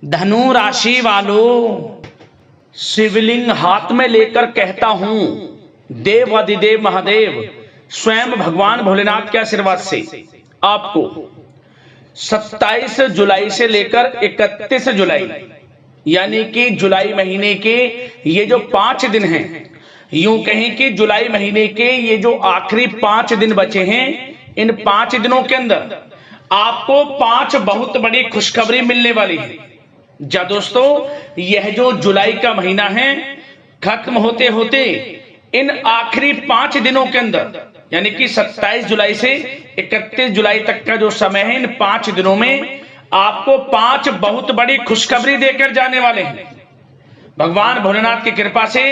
धनु राशि वालों, शिवलिंग हाथ में लेकर कहता हूं, देव अधिदेव महादेव स्वयं भगवान भोलेनाथ के आशीर्वाद से आपको 27 जुलाई से लेकर 31 जुलाई यानी कि जुलाई महीने के ये जो 5 दिन हैं, यूं कहें कि जुलाई महीने के ये जो आखिरी 5 दिन बचे हैं, इन 5 दिनों के अंदर आपको 5 बहुत बड़ी खुशखबरी मिलने वाली है। जा दोस्तों, यह जो जुलाई का महीना है खत्म होते होते इन आखिरी 5 दिनों के अंदर यानी कि 27 जुलाई से 31 जुलाई तक का जो समय है, इन 5 दिनों में आपको 5 बहुत बड़ी खुशखबरी देकर जाने वाले हैं। भगवान भोलेनाथ की कृपा से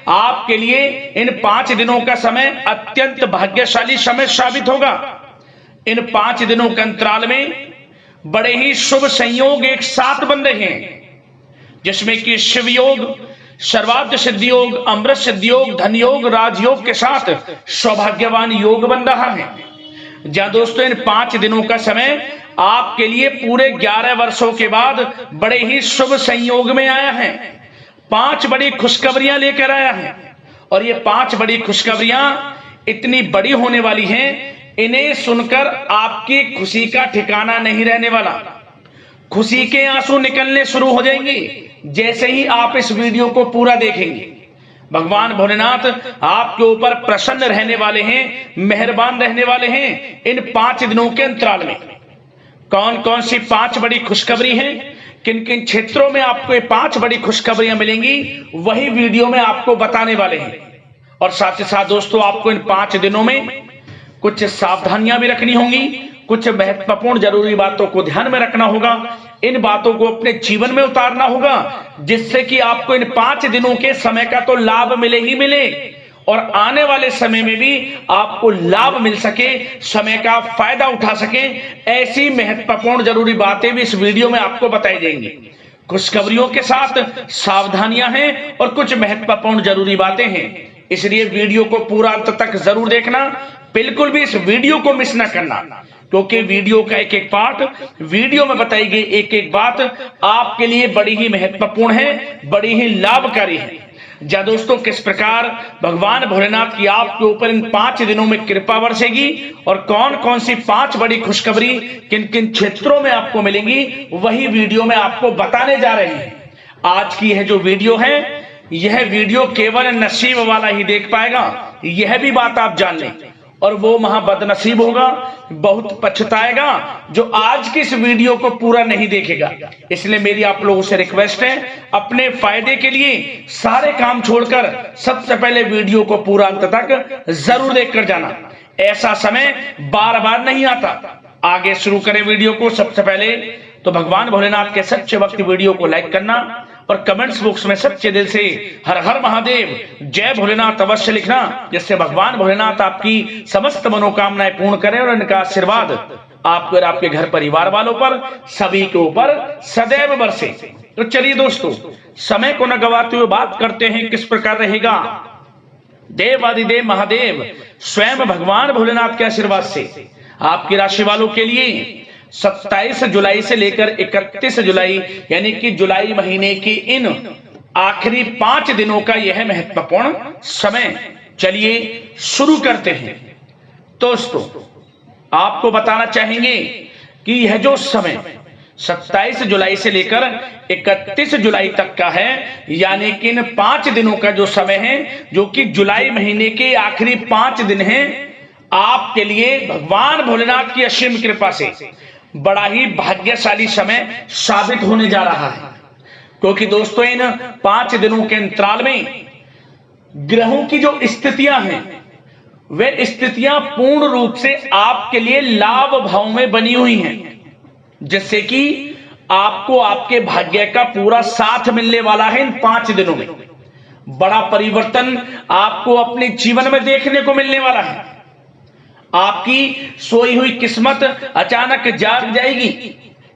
आपके लिए इन 5 दिनों का समय अत्यंत भाग्यशाली समय साबित होगा। इन 5 दिनों के अंतराल में बड़े ही शुभ संयोग एक साथ बन रहे हैं, जिसमें कि शिव योग, सर्वार्थ सिद्धि योग, अमृत सिद्धि योग, धन योग, राजयोग के साथ सौभाग्यवान योग बन रहा है। जहां दोस्तों इन 5 दिनों का समय आपके लिए पूरे 11 वर्षों के बाद बड़े ही शुभ संयोग में आया है। 5 बड़ी खुशखबरियां लेकर आया है और ये 5 बड़ी खुशखबरियां इतनी बड़ी होने वाली हैं, इन्हें सुनकर आपकी खुशी का ठिकाना नहीं रहने वाला। खुशी के आंसू निकलने शुरू हो जाएंगे जैसे ही आप इस वीडियो को पूरा देखेंगे। भगवान भोलेनाथ आपके ऊपर प्रसन्न रहने वाले हैं, मेहरबान रहने वाले हैं। इन 5 दिनों के अंतराल में कौन कौन सी 5 बड़ी खुशखबरी हैं, किन किन क्षेत्रों में आपको ये 5 बड़ी खुशखबरियां मिलेंगी, वही वीडियो में आपको बताने वाले हैं। और साथ ही साथ दोस्तों, आपको इन 5 दिनों में कुछ सावधानियां भी रखनी होंगी, कुछ महत्वपूर्ण जरूरी बातों को ध्यान में रखना होगा। इन बातों को अपने जीवन में उतारना होगा, जिससे कि आपको इन 5 दिनों के समय का तो लाभ मिले ही मिले और आने वाले समय में भी आपको लाभ मिल सके, समय का फायदा उठा सके। ऐसी महत्वपूर्ण जरूरी बातें भी इस वीडियो में आपको बताई जाएंगी। खुशखबरियों के साथ सावधानियां हैं और कुछ महत्वपूर्ण जरूरी बातें हैं, इसलिए वीडियो को पूरा अंत तक जरूर देखना। बिल्कुल भी इस वीडियो को मिस ना करना, क्योंकि वीडियो का एक एक पार्ट, वीडियो में बताई गई एक एक बात आपके लिए बड़ी ही महत्वपूर्ण है, बड़ी ही लाभकारी है। जा दोस्तों, किस प्रकार भगवान भोलेनाथ की आपके ऊपर इन 5 दिनों में कृपा बरसेगी और कौन कौन सी 5 बड़ी खुशखबरी किन किन क्षेत्रों में आपको मिलेंगी, वही वीडियो में आपको बताने जा रहे हैं। आज की यह जो वीडियो है, यह वीडियो केवल नसीब वाला ही देख पाएगा, यह भी बात आप जान लें। और वो महाबदनसीब होगा, बहुत पछताएगा जो आज की इस वीडियो को पूरा नहीं देखेगा। इसलिए मेरी आप लोगों से रिक्वेस्ट है, अपने फायदे के लिए सारे काम छोड़कर सबसे पहले वीडियो को पूरा अंत तक जरूर देखकर जाना। ऐसा समय बार बार नहीं आता। आगे शुरू करें वीडियो को। सबसे पहले तो भगवान भोलेनाथ के सच्चे भक्त वीडियो को लाइक करना और कमेंट्स बॉक्स में सच्चे दिल से हर हर महादेव, जय भोलेनाथ अवश्य लिखना, जिससे भगवान भोलेनाथ आपकी समस्त मनोकामनाएं पूर्ण करें और इनका आशीर्वाद आपको और आपके घर परिवार वालों पर, सभी के ऊपर सदैव बरसे। तो चलिए दोस्तों, समय को न गवाते हुए बात करते हैं किस प्रकार रहेगा देवाधिदेव महादेव स्वयं भगवान भोलेनाथ के आशीर्वाद से आपकी राशि वालों के लिए 27 जुलाई से लेकर 31 जुलाई यानी कि जुलाई महीने की इन आखिरी 5 दिनों का यह महत्वपूर्ण समय। चलिए शुरू करते हैं। दोस्तों, आपको बताना चाहेंगे कि यह जो समय 27 जुलाई से लेकर 31 जुलाई तक का है, यानी कि इन 5 दिनों का जो समय है, जो कि जुलाई महीने के आखिरी 5 दिन हैं, आपके लिए भगवान भोलेनाथ की असीम कृपा से बड़ा ही भाग्यशाली समय साबित होने जा रहा है। क्योंकि दोस्तों, इन 5 दिनों के अंतराल में ग्रहों की जो स्थितियां हैं, वे स्थितियां पूर्ण रूप से आपके लिए लाभ भाव में बनी हुई हैं, जिससे कि आपको आपके भाग्य का पूरा साथ मिलने वाला है। इन 5 दिनों में बड़ा परिवर्तन आपको अपने जीवन में देखने को मिलने वाला है। आपकी सोई हुई किस्मत अचानक जाग जाएगी,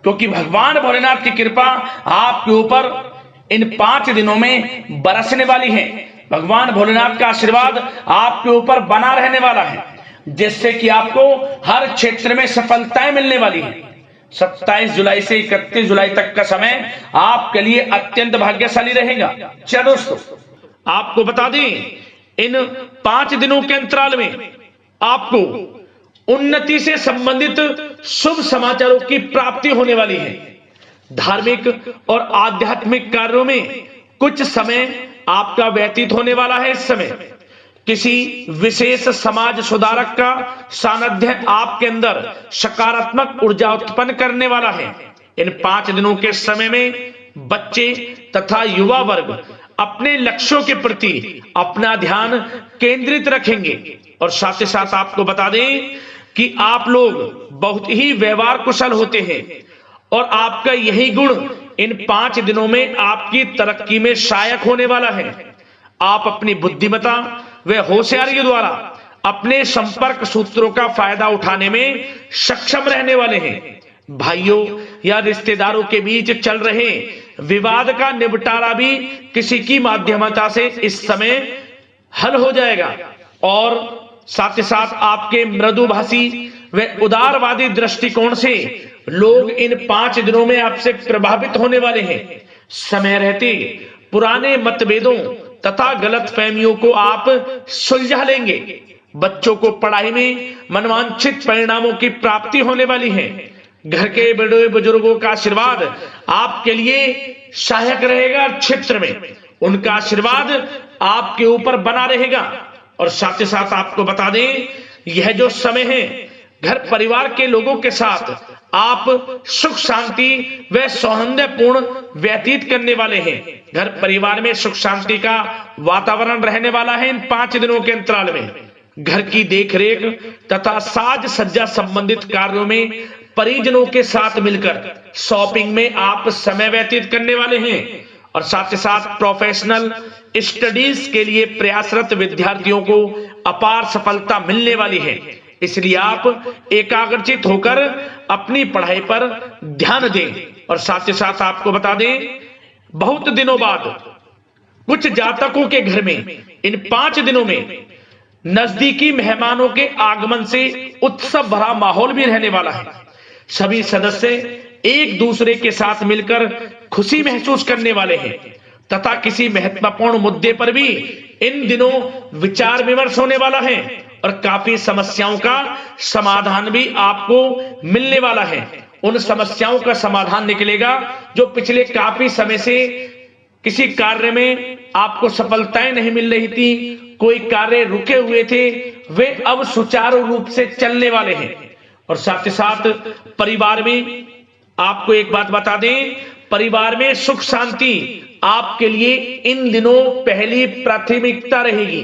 क्योंकि भगवान भोलेनाथ की कृपा आपके ऊपर इन 5 दिनों में बरसने वाली है। भगवान भोलेनाथ का आशीर्वाद आपके ऊपर बना रहने वाला है, जिससे कि आपको हर क्षेत्र में सफलताएं मिलने वाली है। 27 जुलाई से 31 जुलाई तक का समय आपके लिए अत्यंत भाग्यशाली रहेगा। चलो दोस्तों, आपको बता दें, इन 5 दिनों के अंतराल में आपको उन्नति से संबंधित शुभ समाचारों की प्राप्ति होने वाली है। धार्मिक और आध्यात्मिक कार्यों में कुछ समय आपका व्यतीत होने वाला है। इस समय किसी विशेष समाज सुधारक का सानिध्य आपके अंदर सकारात्मक ऊर्जा उत्पन्न करने वाला है। इन 5 दिनों के समय में बच्चे तथा युवा वर्ग अपने लक्ष्यों के प्रति अपना ध्यान केंद्रित रखेंगे। और साथ ही साथ आपको बता दें कि आप लोग बहुत ही व्यवहार कुशल होते हैं और आपका यही गुण इन 5 दिनों में आपकी तरक्की में सहायक होने वाला है। आप अपनी बुद्धिमत्ता व होशियारी द्वारा अपने संपर्क सूत्रों का फायदा उठाने में सक्षम रहने वाले हैं। भाइयों या रिश्तेदारों के बीच चल रहे विवाद का निपटारा भी किसी की माध्यमता से इस समय हल हो जाएगा। और साथ ही साथ आपके मृदुभाषी व उदारवादी दृष्टिकोण से लोग इन 5 दिनों में आपसे प्रभावित होने वाले हैं। समय रहते पुराने मतभेदों तथा गलतफहमियों को आप सुलझा लेंगे। बच्चों को पढ़ाई में मनवांछित परिणामों की प्राप्ति होने वाली है। घर के बड़े बुजुर्गों का आशीर्वाद आपके लिए सहायक रहेगा। क्षेत्र में उनका आशीर्वाद आपके ऊपर बना रहेगा। और साथ ही साथ आपको बता दें, यह जो समय है घर परिवार के लोगों के साथ आप सुख शांति व सौहार्दपूर्ण व्यतीत करने वाले हैं। घर परिवार में सुख शांति का वातावरण रहने वाला है। इन 5 दिनों के अंतराल में घर की देखरेख तथा साज सज्जा संबंधित कार्यों में परिजनों के साथ मिलकर शॉपिंग में आप समय व्यतीत करने वाले हैं। और साथ ही साथ प्रोफेशनल स्टडीज के लिए प्रयासरत विद्यार्थियों को अपार सफलता मिलने वाली है। इसलिए आप एकाग्रचित होकर अपनी पढ़ाई पर ध्यान दें। और साथ ही साथ आपको बता दें, बहुत दिनों बाद कुछ जातकों के घर में इन 5 दिनों में नजदीकी मेहमानों के आगमन से उत्सव भरा माहौल भी रहने वाला है। सभी सदस्य एक दूसरे के साथ मिलकर खुशी महसूस करने वाले हैं तथा किसी महत्वपूर्ण मुद्दे पर भी इन दिनों विचार विमर्श होने वाला है और काफी समस्याओं का समाधान भी आपको मिलने वाला है। उन समस्याओं का समाधान निकलेगा जो पिछले काफी समय से किसी कार्य में आपको सफलताएं नहीं मिल रही थी, कोई कार्य रुके हुए थे, वे अब सुचारू रूप से चलने वाले हैं। और साथ ही साथ परिवार में आपको एक बात बता दें, परिवार में सुख शांति आपके लिए इन दिनों पहली प्राथमिकता रहेगी।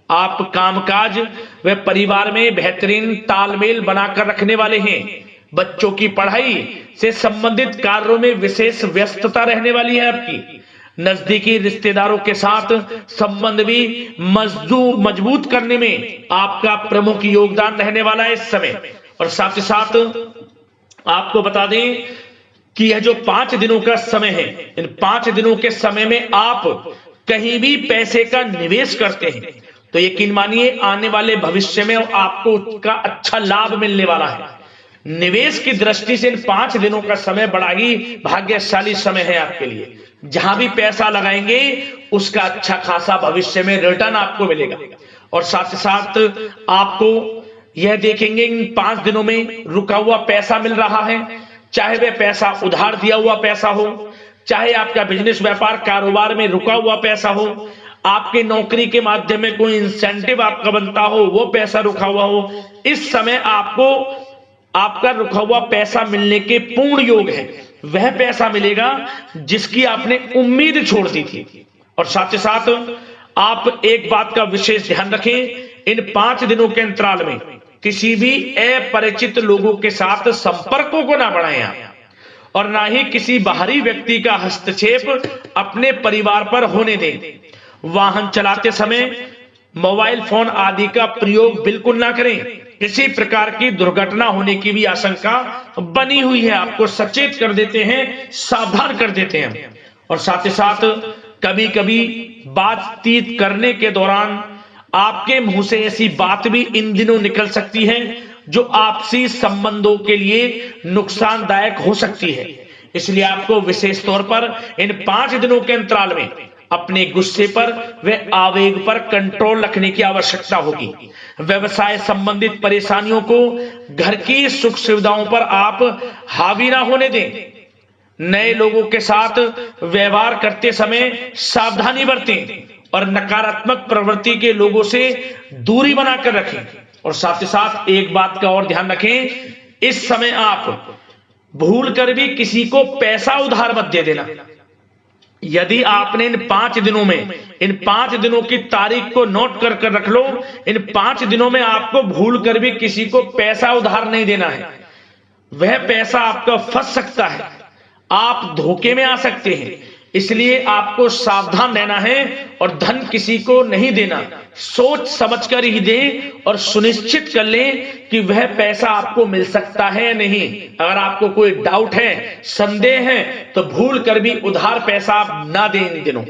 आप कामकाज व परिवार में बेहतरीन तालमेल बनाकर रखने वाले हैं। बच्चों की पढ़ाई से संबंधित कार्यों में विशेष व्यस्तता रहने वाली है आपकी। नजदीकी रिश्तेदारों के साथ संबंध भी मजबूत करने में आपका प्रमुख योगदान रहने वाला है इस समय। और साथ ही साथ आपको बता दें कि यह जो 5 दिनों का समय है, इन 5 दिनों के समय में आप कहीं भी पैसे का निवेश करते हैं तो यकीन मानिए आने वाले भविष्य में आपको उसका अच्छा लाभ मिलने वाला है। निवेश की दृष्टि से इन 5 दिनों का समय बड़ा ही भाग्यशाली समय है आपके लिए। जहां भी पैसा लगाएंगे उसका अच्छा खासा भविष्य में रिटर्न आपको मिलेगा। और साथ ही साथ आपको यह देखेंगे इन 5 दिनों में रुका हुआ पैसा मिल रहा है, चाहे वह पैसा उधार दिया हुआ पैसा हो, चाहे आपका बिजनेस व्यापार कारोबार में रुका हुआ पैसा हो, आपके नौकरी के माध्यम में कोई इंसेंटिव आपका बनता हो, वो पैसा रुका हुआ हो। इस समय आपको आपका रुका हुआ पैसा मिलने के पूर्ण योग है। वह पैसा मिलेगा जिसकी आपने उम्मीद छोड़ दी थी। और साथ ही साथ आप एक बात का विशेष ध्यान रखें, इन 5 दिनों के अंतराल में किसी भी अपरिचित लोगों के साथ संपर्कों को ना बढ़ाएं आप और ना ही किसी बाहरी व्यक्ति का हस्तक्षेप अपने परिवार पर होने दें। वाहन चलाते समय मोबाइल फोन आदि का प्रयोग बिल्कुल ना करें। किसी प्रकार की दुर्घटना होने की भी आशंका बनी हुई है। आपको सचेत कर देते हैं, सावधान कर देते हैं। और साथ ही साथ कभी कभी बातचीत करने के दौरान आपके मुंह से ऐसी बात भी इन दिनों निकल सकती है जो आपसी संबंधों के लिए नुकसानदायक हो सकती है। इसलिए आपको विशेष तौर पर इन 5 दिनों के अंतराल में अपने गुस्से पर व आवेग पर कंट्रोल रखने की आवश्यकता होगी। व्यवसाय संबंधित परेशानियों को घर की सुख सुविधाओं पर आप हावी ना होने दें। नए लोगों के साथ व्यवहार करते समय सावधानी बरतें और नकारात्मक प्रवृत्ति के लोगों से दूरी बनाकर रखें। और साथ ही साथ एक बात का और ध्यान रखें, इस समय आप भूल कर भी किसी को पैसा उधार मत दे देना। यदि आपने इन 5 दिनों में, इन 5 दिनों की तारीख को नोट कर रख लो, इन 5 दिनों में आपको भूल कर भी किसी को पैसा उधार नहीं देना है। वह पैसा आपका फंस सकता है, आप धोखे में आ सकते हैं। इसलिए आपको सावधान रहना है और धन किसी को नहीं देना। सोच समझकर ही दें और सुनिश्चित कर लें कि वह पैसा आपको मिल सकता है या नहीं। अगर आपको कोई डाउट है, संदेह है, तो भूल कर भी उधार पैसा आप ना दें इन दिनों,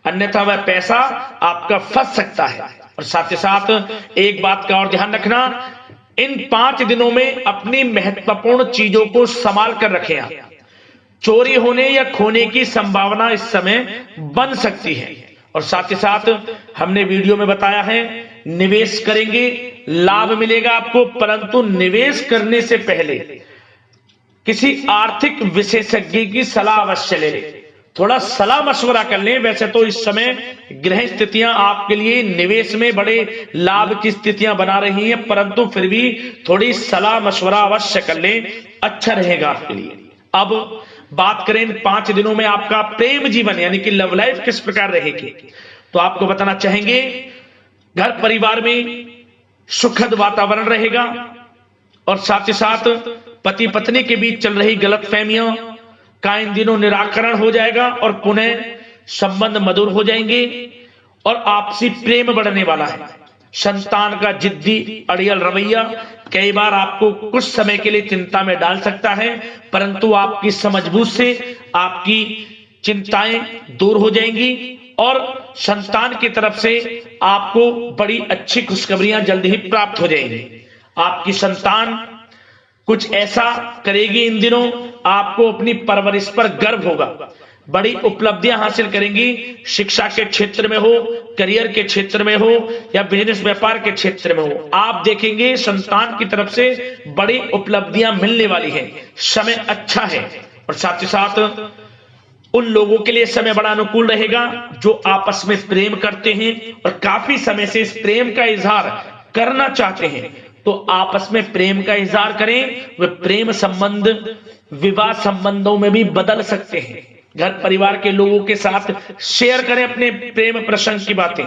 अन्यथा वह पैसा आपका फंस सकता है। और साथ ही साथ एक बात का और ध्यान रखना, इन 5 दिनों में अपनी महत्वपूर्ण चीजों को संभाल कर रखें। आप चोरी होने या खोने की संभावना इस समय बन सकती है। और साथ ही साथ हमने वीडियो में बताया है, निवेश करेंगे लाभ मिलेगा आपको, परंतु निवेश करने से पहले किसी आर्थिक विशेषज्ञ की सलाह अवश्य ले लें। थोड़ा सलाह मशवरा कर लें। वैसे तो इस समय ग्रह स्थितियां आपके लिए निवेश में बड़े लाभ की स्थितियां बना रही हैं, परंतु फिर भी थोड़ी सलाह मशवरा अवश्य कर लें, अच्छा रहेगा आपके लिए। अब बात करें इन 5 दिनों में आपका प्रेम जीवन यानी कि लव लाइफ किस प्रकार रहेगी, तो आपको बताना चाहेंगे, घर परिवार में सुखद वातावरण रहेगा और साथ ही साथ पति पत्नी के बीच चल रही गलतफहमियों का इन दिनों निराकरण हो जाएगा और पुनः संबंध मधुर हो जाएंगे और आपसी प्रेम बढ़ने वाला है। संतान का जिद्दी अड़ियल रवैया कई बार आपको कुछ समय के लिए चिंता में डाल सकता है, परंतु आपकी समझबूझ से आपकी चिंताएं दूर हो जाएंगी और संतान की तरफ से आपको बड़ी अच्छी खुशखबरियां जल्द ही प्राप्त हो जाएंगी। आपकी संतान कुछ ऐसा करेगी इन दिनों, आपको अपनी परवरिश पर गर्व होगा। बड़ी उपलब्धियां हासिल करेंगी, शिक्षा के क्षेत्र में हो, करियर के क्षेत्र में हो या बिजनेस व्यापार के क्षेत्र में हो। आप देखेंगे संतान की तरफ से बड़ी उपलब्धियां मिलने वाली हैं। समय अच्छा है और साथ ही साथ उन लोगों के लिए समय बड़ा अनुकूल रहेगा जो आपस में प्रेम करते हैं और काफी समय से इस प्रेम का इजहार करना चाहते हैं, तो आपस में प्रेम का इजहार करें। वे प्रेम संबंध विवाह संबंधों में भी बदल सकते हैं। घर परिवार के लोगों के साथ शेयर करें अपने प्रेम प्रसंग की बातें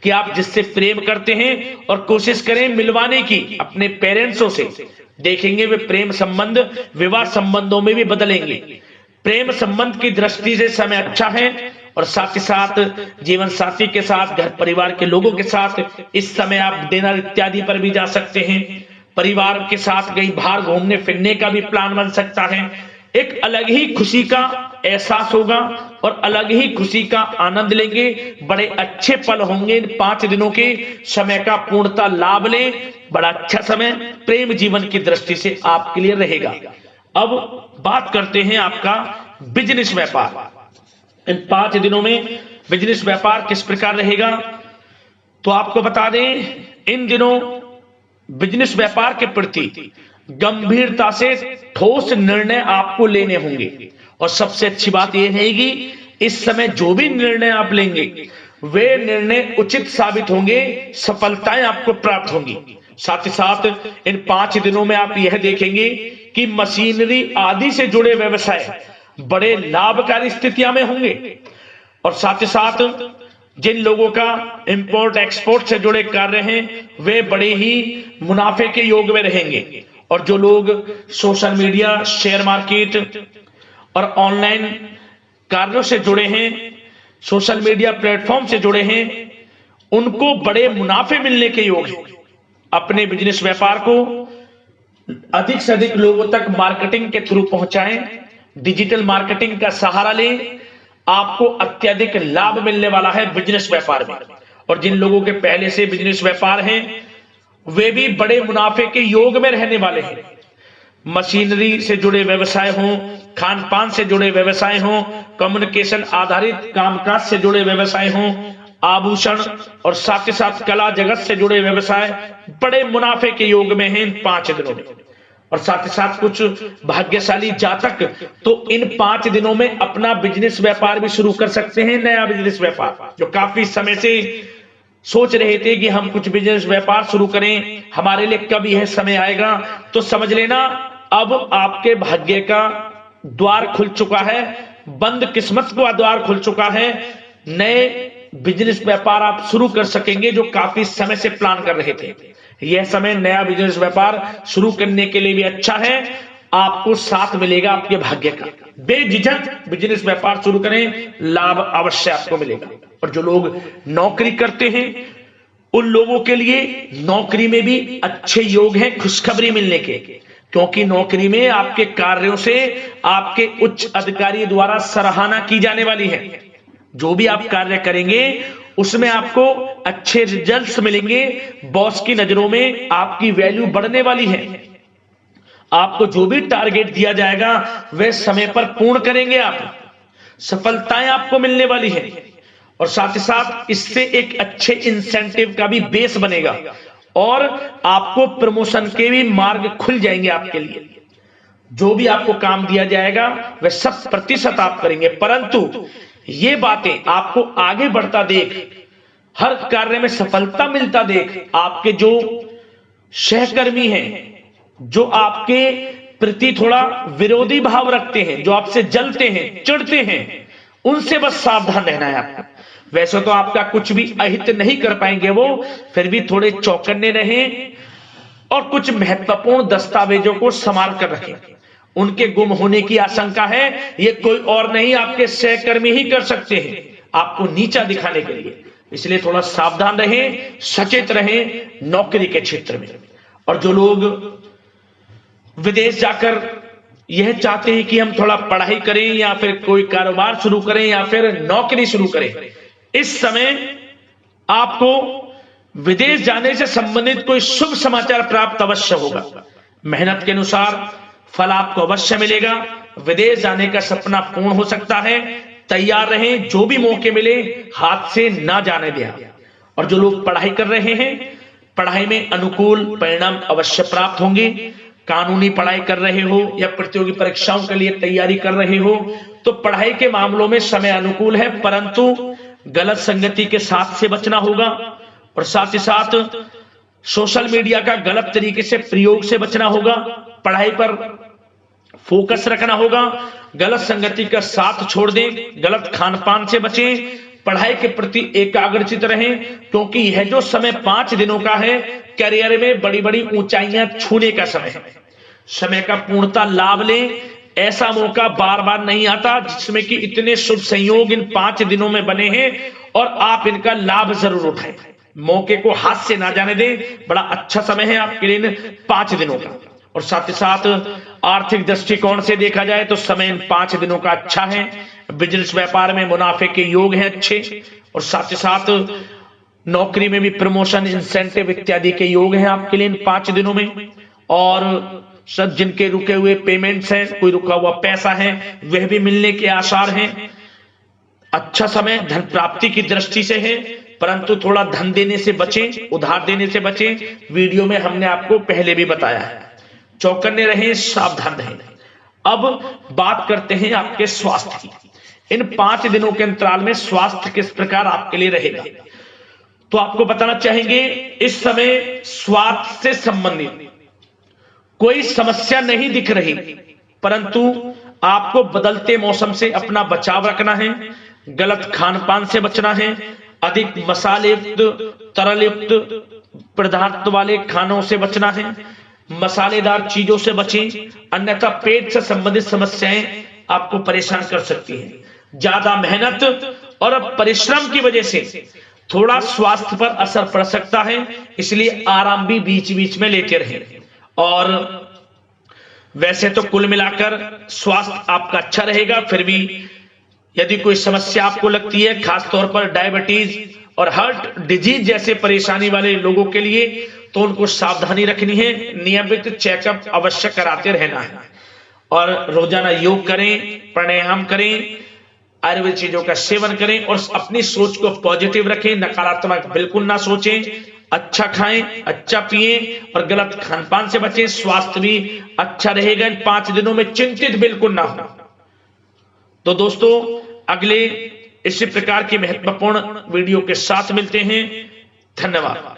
कि आप जिससे प्रेम करते हैं और कोशिश करें मिलवाने की अपने पेरेंट्सों से। देखेंगे वे प्रेम संबंध विवाह संबंधों में भी बदलेंगे। प्रेम संबंध की दृष्टि से समय अच्छा है और साथ ही साथ जीवन साथी के साथ, घर परिवार के लोगों के साथ इस समय आप डिनर इत्यादि पर भी जा सकते हैं। परिवार के साथ कहीं बाहर घूमने फिरने का भी प्लान बन सकता है। एक अलग ही खुशी का एहसास होगा और अलग ही खुशी का आनंद लेंगे। बड़े अच्छे पल होंगे। इन 5 दिनों के समय का पूर्णतः लाभ लें। बड़ा अच्छा समय प्रेम जीवन की दृष्टि से आपके लिए रहेगा। अब बात करते हैं आपका बिजनेस व्यापार। इन 5 दिनों में बिजनेस व्यापार किस प्रकार रहेगा, तो आपको बता दें, इन दिनों बिजनेस व्यापार के प्रति गंभीरता से ठोस निर्णय आपको लेने होंगे। और सबसे अच्छी बात यह रहेगी, इस समय जो भी निर्णय आप लेंगे वे निर्णय उचित साबित होंगे, सफलताएं आपको प्राप्त होंगी। साथ ही साथ इन 5 दिनों में आप यह देखेंगे कि मशीनरी आदि से जुड़े व्यवसाय बड़े लाभकारी स्थितियां में होंगे। और साथ ही साथ जिन लोगों का इंपोर्ट एक्सपोर्ट से जुड़े कार्य हैं वे बड़े ही मुनाफे के योग में रहेंगे। और जो लोग सोशल मीडिया, शेयर मार्केट और ऑनलाइन कार्यों से जुड़े हैं, सोशल मीडिया प्लेटफॉर्म से जुड़े हैं, उनको बड़े मुनाफे मिलने के योग हैं। अपने बिजनेस व्यापार को अधिक से अधिक लोगों तक मार्केटिंग के थ्रू पहुंचाएं, डिजिटल मार्केटिंग का सहारा लें। आपको अत्यधिक लाभ मिलने वाला है बिजनेस व्यापार में। और जिन लोगों के पहले से बिजनेस व्यापार हैं वे भी बड़े मुनाफे के योग में रहने वाले हैं। मशीनरी से जुड़े व्यवसाय हों, खान पान से जुड़े व्यवसाय हों, कम्युनिकेशन आधारित कामकाज से जुड़े व्यवसाय हों, आभूषण और साथ ही साथ कला जगत से जुड़े व्यवसाय बड़े मुनाफे के योग में हैं इन 5 दिनों में। और साथ ही साथ कुछ भाग्यशाली जातक तो इन 5 दिनों में अपना बिजनेस व्यापार भी शुरू कर सकते हैं, नया बिजनेस व्यापार। जो काफी समय से सोच रहे थे कि हम कुछ बिजनेस व्यापार शुरू करें, हमारे लिए कब यह समय आएगा, तो समझ लेना अब आपके भाग्य का द्वार खुल चुका है, बंद किस्मत का द्वार खुल चुका है। नए बिजनेस व्यापार आप शुरू कर सकेंगे जो काफी समय से प्लान कर रहे थे। यह समय नया बिजनेस व्यापार शुरू करने के लिए भी अच्छा है, आपको साथ मिलेगा आपके भाग्य का। बेझिझक बिजनेस व्यापार शुरू करें, लाभ अवश्य आपको मिलेगा। और जो लोग नौकरी करते हैं उन लोगों के लिए नौकरी में भी अच्छे योग हैं खुशखबरी मिलने के, क्योंकि नौकरी में आपके कार्यों से आपके उच्च अधिकारी द्वारा सराहना की जाने वाली है। जो भी आप कार्य करेंगे उसमें आपको अच्छे रिजल्ट्स मिलेंगे, बॉस की नजरों में आपकी वैल्यू बढ़ने वाली है। आपको जो भी टारगेट दिया जाएगा वह समय पर पूर्ण करेंगे आप, सफलताएं आपको मिलने वाली है। और साथ ही साथ इससे एक अच्छे इंसेंटिव का भी बेस बनेगा और आपको प्रमोशन के भी मार्ग खुल जाएंगे आपके लिए। जो भी आपको काम दिया जाएगा वह 100% आप करेंगे, परंतु ये बातें आपको आगे बढ़ता देख, हर कार्य में सफलता मिलता देख, आपके जो सहकर्मी हैं, जो आपके प्रति थोड़ा विरोधी भाव रखते हैं, जो आपसे जलते हैं, चिढ़ते हैं, उनसे बस सावधान रहना है आपको। वैसे तो आपका कुछ भी अहित नहीं कर पाएंगे वो, फिर भी थोड़े चौकन्ने रहें और कुछ महत्वपूर्ण दस्तावेजों को संभाल कर रखें। उनके गुम होने की आशंका है, ये कोई और नहीं आपके सहकर्मी ही कर सकते हैं आपको नीचा दिखाने के लिए। इसलिए थोड़ा सावधान रहें, सचेत रहें नौकरी के क्षेत्र में। और जो लोग विदेश जाकर यह चाहते हैं कि हम थोड़ा पढ़ाई करें या फिर कोई कारोबार शुरू करें या फिर नौकरी शुरू करें, इस समय आपको विदेश जाने से संबंधित कोई शुभ समाचार प्राप्त अवश्य होगा। मेहनत के अनुसार फल आपको अवश्य मिलेगा। विदेश जाने का सपना पूर्ण हो सकता है, तैयार रहें, जो भी मौके मिले हाथ से ना जाने दें। और जो लोग पढ़ाई कर रहे हैं, पढ़ाई में अनुकूल परिणाम अवश्य प्राप्त होंगे। कानूनी पढ़ाई कर रहे हो या प्रतियोगी परीक्षाओं के लिए तैयारी कर रहे हो तो पढ़ाई के मामलों में समय अनुकूल है, परंतु गलत संगति के साथ से बचना होगा। और साथ ही साथ सोशल मीडिया का गलत तरीके से प्रयोग से बचना होगा। पढ़ाई पर फोकस रखना होगा, गलत संगति का साथ छोड़ दें, गलत खान पान से बचें, पढ़ाई के प्रति एकाग्रचित रहें, क्योंकि यह जो समय 5 दिनों का है करियर में बड़ी बड़ी ऊंचाइयां छूने का समय है। समय का पूर्णता लाभ लें, ऐसा मौका बार बार नहीं आता जिसमें कि इतने शुभ संयोग इन 5 दिनों में बने हैं और आप इनका लाभ जरूर उठाएं। मौके को हाथ से ना जाने दें, बड़ा अच्छा समय है आपके लिए इन 5 दिनों का। और साथ ही साथ आर्थिक दृष्टिकोण से देखा जाए तो समय इन 5 दिनों का अच्छा है। बिजनेस व्यापार में मुनाफे के योग हैं अच्छे, और साथ ही साथ नौकरी में भी प्रमोशन, इंसेंटिव इत्यादि के योग हैं आपके लिए इन 5 दिनों में। और सब जिनके रुके हुए पेमेंट्स हैं, कोई रुका हुआ पैसा है, वह भी मिलने के आसार हैं। अच्छा समय धन प्राप्ति की दृष्टि से है, परंतु थोड़ा धन देने से बचें, उधार देने से बचें। वीडियो में हमने आपको पहले भी बताया है। चौकन्ने रहें, सावधान रहें। अब बात करते हैं आपके स्वास्थ्य की। इन 5 दिनों के अंतराल में स्वास्थ्य किस प्रकार आपके लिए रहेगा, तो आपको बताना चाहेंगे इस समय स्वास्थ्य से संबंधित कोई समस्या नहीं दिख रही, परंतु आपको बदलते मौसम से अपना बचाव रखना है, गलत खान पान से बचना है, अधिक मसाले युक्त, तरल युक्त पदार्थ वाले खानों से बचना है, मसालेदार चीजों से बचें, अन्यथा पेट से संबंधित समस्याएं आपको परेशान कर सकती हैं। ज्यादा मेहनत और परिश्रम की वजह से थोड़ा स्वास्थ्य पर असर पड़ सकता है, इसलिए आराम भी बीच बीच में लेते रहें। और वैसे तो कुल मिलाकर स्वास्थ्य आपका अच्छा रहेगा, फिर भी यदि कोई समस्या आपको लगती है, खासतौर पर डायबिटीज और हार्ट डिजीज जैसे परेशानी वाले लोगों के लिए, तो उनको सावधानी रखनी है, नियमित चेकअप अवश्य कराते रहना है और रोजाना योग करें, प्राणायाम करें, आयुर्वेद चीजों का सेवन करें और अपनी सोच को पॉजिटिव रखें, नकारात्मक बिल्कुल ना सोचें, अच्छा खाएं, अच्छा पिएं और गलत खानपान से बचें। स्वास्थ्य भी अच्छा रहेगा। इन 5 दिनों में चिंतित बिल्कुल ना हो। तो दोस्तों अगले इसी प्रकार की महत्वपूर्ण वीडियो के साथ मिलते हैं। धन्यवाद।